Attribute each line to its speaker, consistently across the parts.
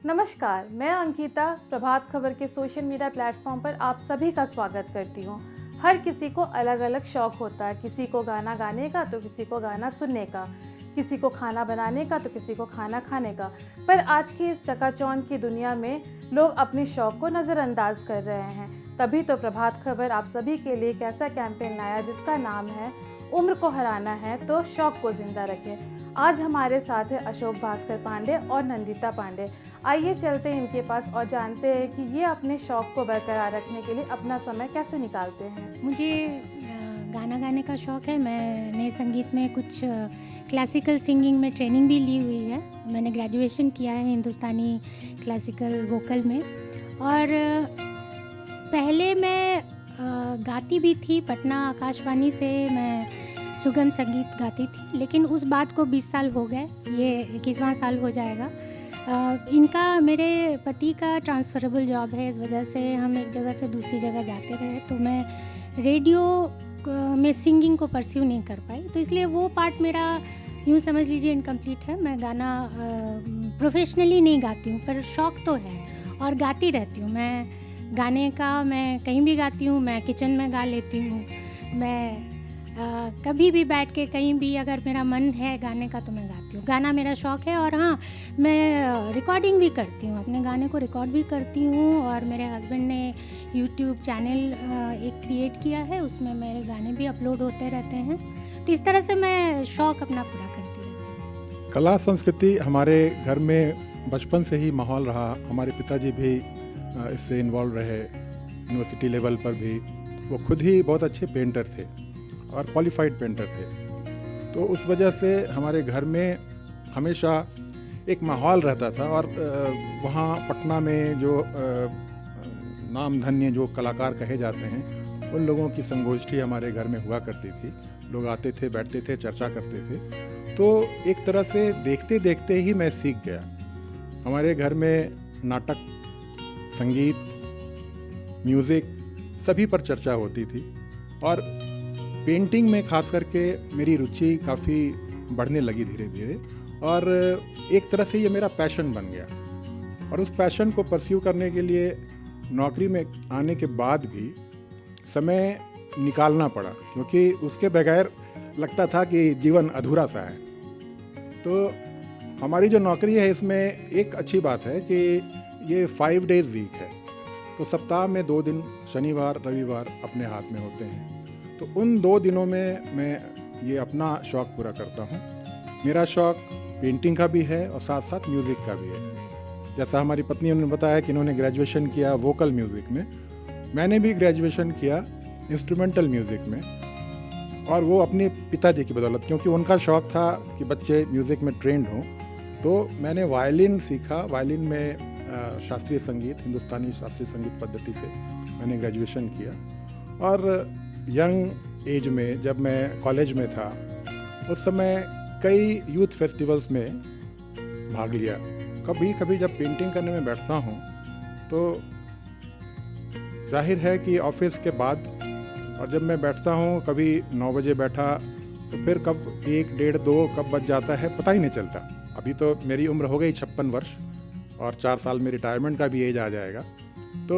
Speaker 1: नमस्कार, मैं अंकिता प्रभात खबर के सोशल मीडिया प्लेटफॉर्म पर आप सभी का स्वागत करती हूँ। हर किसी को अलग अलग शौक होता है, किसी को गाना गाने का तो किसी को गाना सुनने का, किसी को खाना बनाने का तो किसी को खाना खाने का। पर आज की इस चकाचौंध की दुनिया में लोग अपने शौक को नज़रअंदाज कर रहे हैं। तभी तो प्रभात खबर आप सभी के लिए एक ऐसा कैंपेन लाया जिसका नाम है उम्र को हराना है तो शौक को जिंदा रखें। आज हमारे साथ है अशोक भास्कर पांडे और नंदिता पांडे। आइए चलते हैं इनके पास और जानते हैं कि ये अपने शौक को बरकरार रखने के लिए अपना समय कैसे निकालते हैं।
Speaker 2: मुझे गाना गाने का शौक़ है। मैंने संगीत में कुछ क्लासिकल सिंगिंग में ट्रेनिंग भी ली हुई है। मैंने ग्रेजुएशन किया है हिंदुस्तानी क्लासिकल वोकल में। और पहले मैं गाती भी थी, पटना आकाशवाणी से मैं सुगम संगीत गाती थी, लेकिन उस बात को 20 साल हो गए, ये 21वां साल हो जाएगा। इनका मेरे पति का ट्रांसफरेबल जॉब है, इस वजह से हम एक जगह से दूसरी जगह जाते रहे, तो मैं रेडियो में सिंगिंग को परस्यू नहीं कर पाई। तो इसलिए वो पार्ट मेरा यूँ समझ लीजिए इनकम्प्लीट है। मैं गाना प्रोफेशनली नहीं गाती हूँ, पर शौक़ तो है और गाती रहती हूँ। मैं गाने का मैं कहीं भी गाती हूँ, मैं किचन में गा लेती हूँ, मैं कभी भी बैठ के कहीं भी अगर मेरा मन है गाने का तो मैं गाती हूँ। गाना मेरा शौक़ है। और हाँ, मैं रिकॉर्डिंग भी करती हूँ, अपने गाने को रिकॉर्ड भी करती हूँ। और मेरे हस्बैंड ने यूट्यूब चैनल एक क्रिएट किया है, उसमें मेरे गाने भी अपलोड होते रहते हैं। तो इस तरह से मैं शौक़ अपना पूरा करती रहती हूँ।
Speaker 3: कला संस्कृति हमारे घर में बचपन से ही माहौल रहा। हमारे पिताजी भी इससे इन्वॉल्व रहे। यूनिवर्सिटी लेवल पर भी वो खुद ही बहुत अच्छे पेंटर थे और क्वालिफाइड पेंटर थे। तो उस वजह से हमारे घर में हमेशा एक माहौल रहता था। और वहाँ पटना में जो नाम धन्य जो कलाकार कहे जाते हैं, उन लोगों की संगोष्ठी हमारे घर में हुआ करती थी। लोग आते थे, बैठते थे, चर्चा करते थे। तो एक तरह से देखते देखते ही मैं सीख गया। हमारे घर में नाटक, संगीत, म्यूज़िक सभी पर चर्चा होती थी। और पेंटिंग में खास करके मेरी रुचि काफ़ी बढ़ने लगी धीरे धीरे। और एक तरह से ये मेरा पैशन बन गया। और उस पैशन को परस्यू करने के लिए नौकरी में आने के बाद भी समय निकालना पड़ा, क्योंकि उसके बगैर लगता था कि जीवन अधूरा सा है। तो हमारी जो नौकरी है इसमें एक अच्छी बात है कि ये 5 डेज़ वीक है। तो सप्ताह में 2 दिन शनिवार रविवार अपने हाथ में होते हैं। तो उन 2 दिनों में मैं ये अपना शौक़ पूरा करता हूँ। मेरा शौक़ पेंटिंग का भी है और साथ साथ म्यूज़िक का भी है। जैसा हमारी पत्नी ने बताया कि इन्होंने ग्रेजुएशन किया वोकल म्यूज़िक में, मैंने भी ग्रेजुएशन किया इंस्ट्रूमेंटल म्यूज़िक में। और वो अपने पिताजी की बदौलत, क्योंकि उनका शौक़ था कि बच्चे म्यूज़िक में ट्रेंड हों। तो मैंने वायलिन सीखा। वायलिन में शास्त्रीय संगीत, हिंदुस्तानी शास्त्रीय संगीत पद्धति से मैंने ग्रेजुएशन किया। और यंग एज में जब मैं कॉलेज में था, उस समय कई यूथ फेस्टिवल्स में भाग लिया। कभी कभी जब पेंटिंग करने में बैठता हूँ तो जाहिर है कि ऑफिस के बाद, और जब मैं बैठता हूँ कभी 9 बजे बैठा तो फिर कब 1, 1:30, 2 कब बज जाता है पता ही नहीं चलता। अभी तो मेरी उम्र हो गई 56 वर्ष और 4 साल में रिटायरमेंट का भी एज आ जाएगा। तो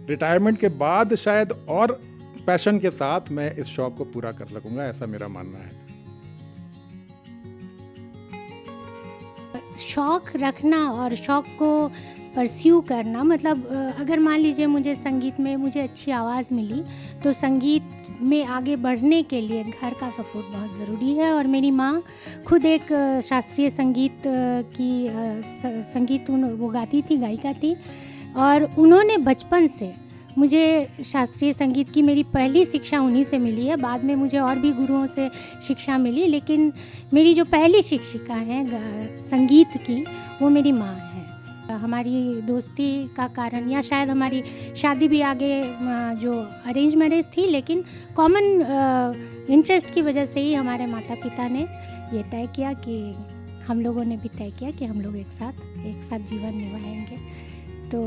Speaker 3: रिटायरमेंट के बाद शायद और पैशन के साथ मैं इस शौक़ को पूरा कर सकूँगा, ऐसा मेरा मानना है।
Speaker 2: शौक़ रखना और शौक़ को परस्यू करना, मतलब अगर मान लीजिए मुझे संगीत में मुझे अच्छी आवाज़ मिली, तो संगीत में आगे बढ़ने के लिए घर का सपोर्ट बहुत ज़रूरी है। और मेरी माँ खुद एक शास्त्रीय संगीत की संगीत वो गाती थी, गायिका थी। और उन्होंने बचपन से मुझे शास्त्रीय संगीत की मेरी पहली शिक्षा उन्हीं से मिली है। बाद में मुझे और भी गुरुओं से शिक्षा मिली, लेकिन मेरी जो पहली शिक्षिका हैं संगीत की, वो मेरी माँ है। हमारी दोस्ती का कारण या शायद हमारी शादी भी आगे जो अरेंज मैरिज थी, लेकिन कॉमन इंटरेस्ट की वजह से ही हमारे माता पिता ने ये तय किया कि हम लोगों ने भी तय किया कि हम लोग एक साथ जीवन निभाएंगे। तो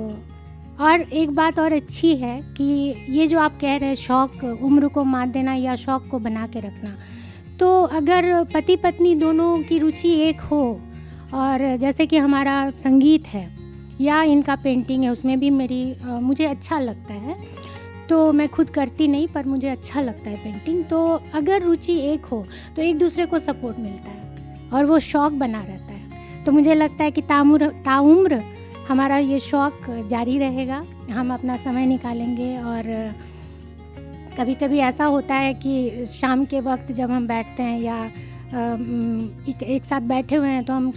Speaker 2: और एक बात और अच्छी है कि ये जो आप कह रहे हैं शौक़ उम्र को मात देना या शौक़ को बना के रखना, तो अगर पति पत्नी दोनों की रुचि एक हो और जैसे कि हमारा संगीत है या इनका पेंटिंग है, उसमें भी मुझे अच्छा लगता है। तो मैं खुद करती नहीं, पर मुझे अच्छा लगता है पेंटिंग। तो अगर रुचि एक हो तो एक दूसरे को सपोर्ट मिलता है और वो शौक़ बना रहता है। तो मुझे लगता है कि ताउम्र हमारा ये शौक़ जारी रहेगा, हम अपना समय निकालेंगे। और कभी कभी ऐसा होता है कि शाम के वक्त जब हम बैठते हैं या एक साथ बैठे हुए हैं तो हम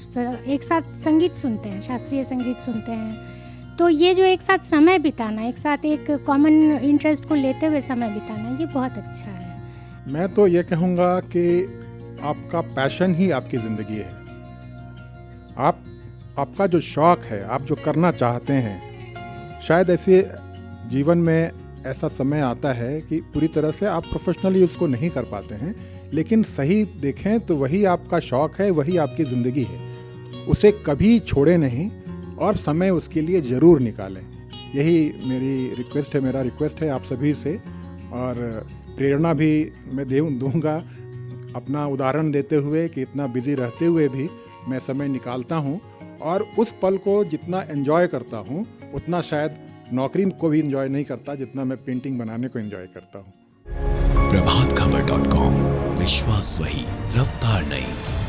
Speaker 2: एक साथ संगीत सुनते हैं, शास्त्रीय संगीत सुनते हैं। तो ये जो एक साथ समय बिताना, एक साथ एक कॉमन इंटरेस्ट को लेते हुए समय बिताना, ये बहुत अच्छा है।
Speaker 3: मैं तो ये कहूँगा कि आपका पैशन ही आपकी ज़िंदगी है। आपका जो शौक़ है, आप जो करना चाहते हैं, शायद ऐसे जीवन में ऐसा समय आता है कि पूरी तरह से आप प्रोफेशनली उसको नहीं कर पाते हैं, लेकिन सही देखें तो वही आपका शौक़ है, वही आपकी ज़िंदगी है। उसे कभी छोड़े नहीं और समय उसके लिए ज़रूर निकालें। यही मेरा रिक्वेस्ट है आप सभी से। और प्रेरणा भी मैं दूँगा अपना उदाहरण देते हुए कि इतना बिज़ी रहते हुए भी मैं समय निकालता हूँ, और उस पल को जितना एंजॉय करता हूँ उतना शायद नौकरी को भी एंजॉय नहीं करता जितना मैं पेंटिंग बनाने को एंजॉय करता हूँ।
Speaker 4: प्रभातखबर.com, विश्वास वही, रफ्तार नहीं।